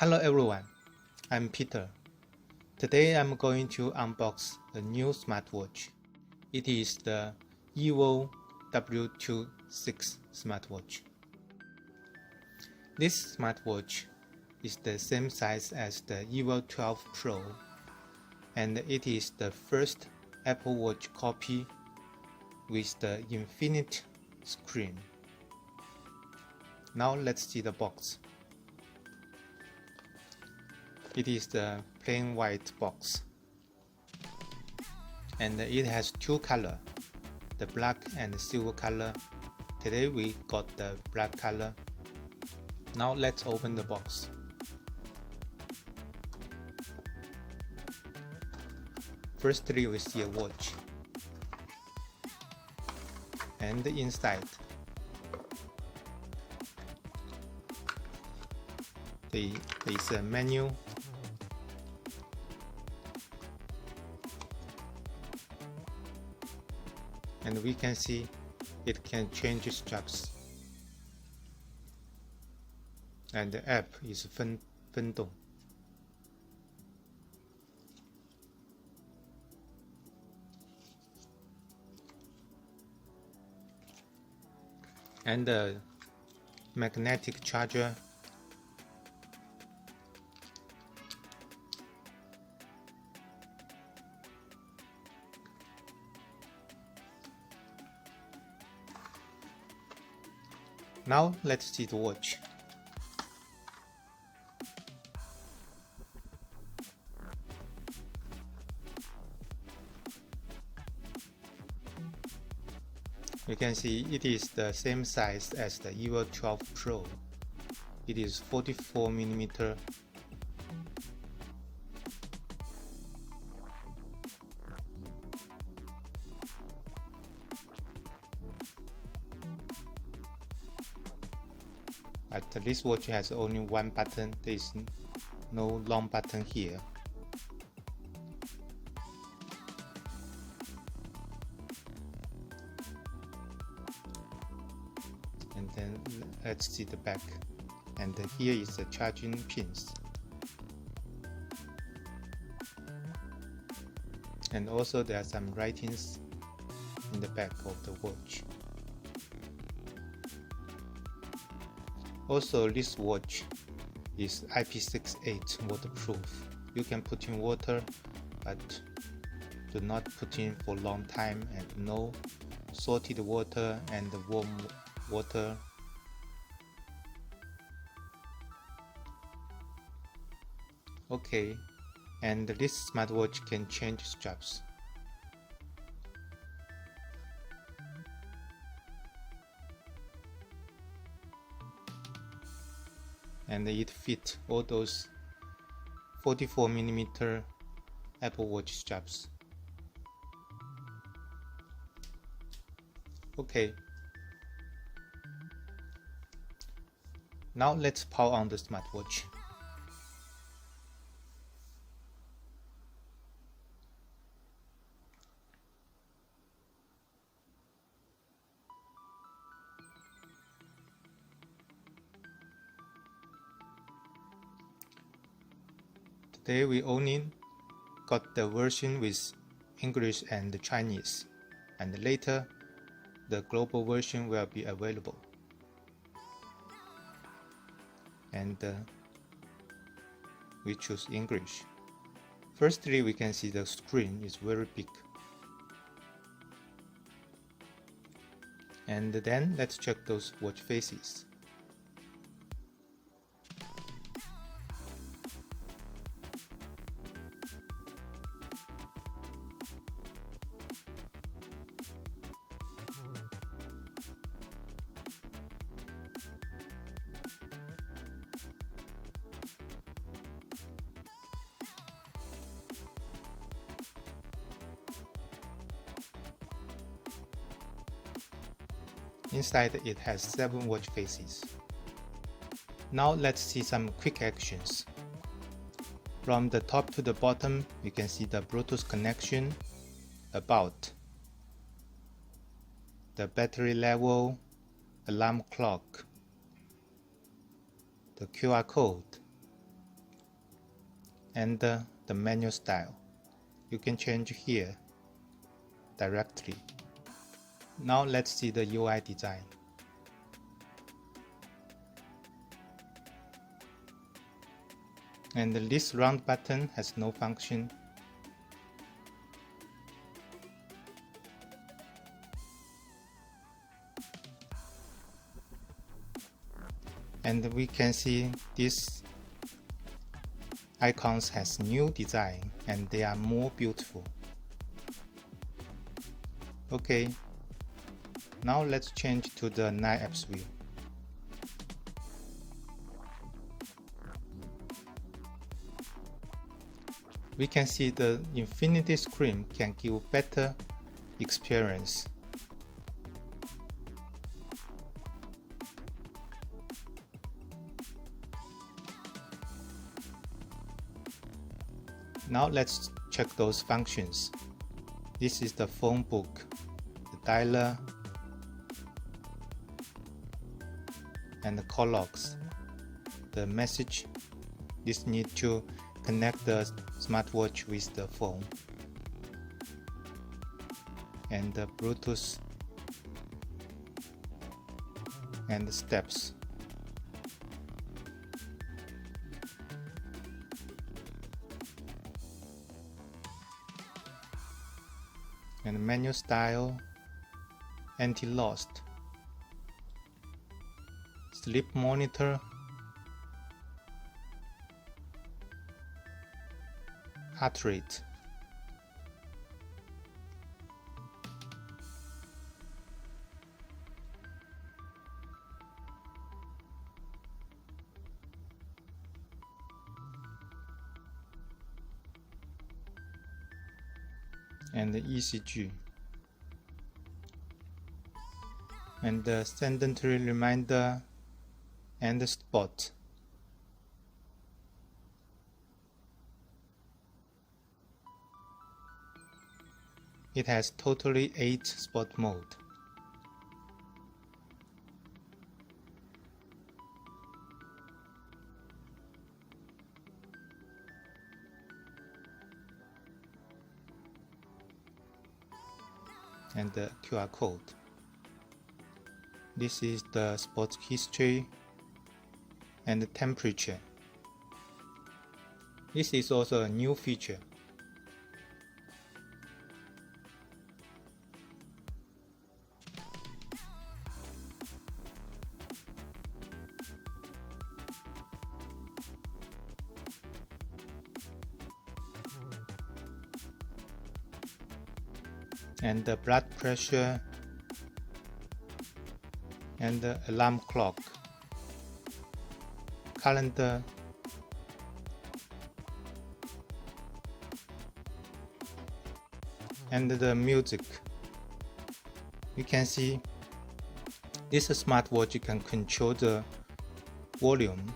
Hello everyone, I'm Peter. Today I'm going to unbox the new smartwatch. It is the IWO W26 smartwatch. This smartwatch is the same size as the IWO 12 Pro, and it is the first Apple Watch copy with the infinite screen. Now let's see the box. It is the plain white box, and it has two colors, the black and the silver color. Today we got the black color. Now let's open the box. Firstly, we see a watch, and inside there is a menu. And we can see it can change straps, and the app is 分动. And the magnetic charger. Now let's see the watch. You can see it is the same size as the IWO 12 Pro. It is 44mm. But this watch has only one button. There is no long button here. And then let's see the back. And here is the charging pins. And also there are some writings in the back of the watch. Also, this watch is IP68 waterproof. You can put in water, but do not put in for a long time, and no salted water and warm water. Okay, and this smartwatch can change straps. And it fits all those 44mm Apple Watch straps. Okay. Now let's power on the smartwatch. Today we only got the version with English and Chinese, and later the global version will be available. And we choose English. Firstly, we can see the screen is very big. And then let's check those watch faces. Inside it has 7 watch faces. Now let's see some quick actions. From the top to the bottom, you can see the Bluetooth connection, about, the battery level, alarm clock, the QR code, and the menu style. You can change here directly. Now let's see the UI design. And this round button has no function. And we can see these icons has new design and they are more beautiful. Okay, now let's change to the Night Apps view. We can see the infinity screen can give better experience. Now let's check those functions. This is the phone book, the dialer, and the call logs. The message, this need to connect the smartwatch with the phone. And the Bluetooth and the steps. And menu style, anti-lost, sleep monitor, heart rate, and the ECG, and the sedentary reminder and the spot. It has totally 8 spot mode. And the QR code. This is the sports history and the temperature. This is also a new feature. And the blood pressure and the alarm clock, calendar, and the music. You can see this smartwatch can control the volume.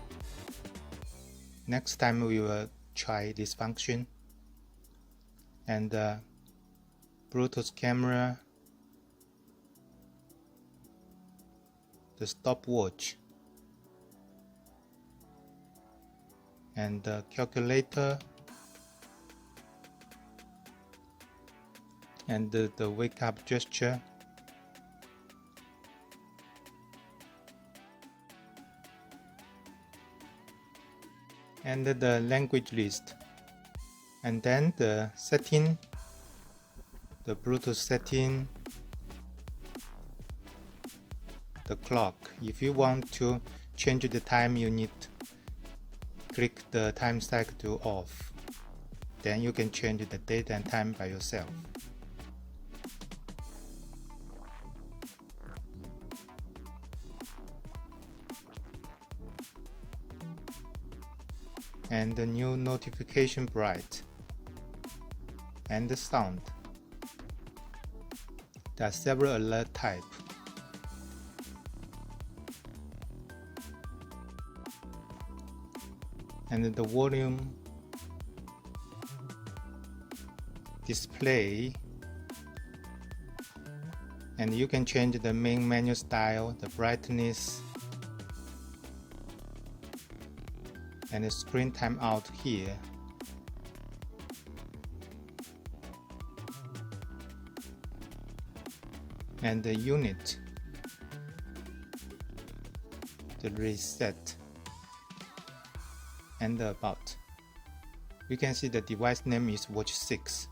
Next time we will try this function. And Bluetooth camera, the stopwatch, and the calculator, and the wake up gesture, and the language list, and then the setting, the Bluetooth setting, the clock. If you want to change the time, you need to click the time cycle to off. Then you can change the date and time by yourself. And the new notification bright and the sound. There are several alert types. And the volume, display, and you can change the main menu style, the brightness, and the screen timeout here. and the unit, the reset, and the about. You can see the device name is Watch 6.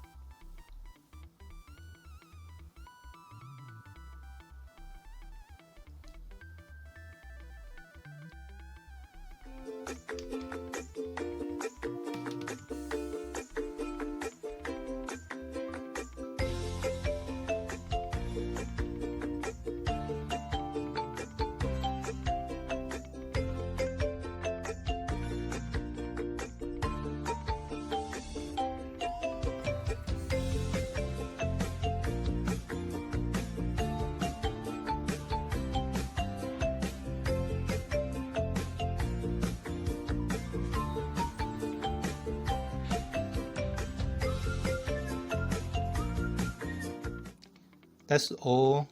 That's all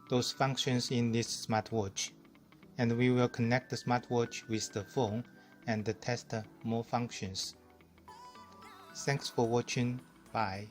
those functions in this smartwatch, and we will connect the smartwatch with the phone and test more functions. Thanks for watching. Bye.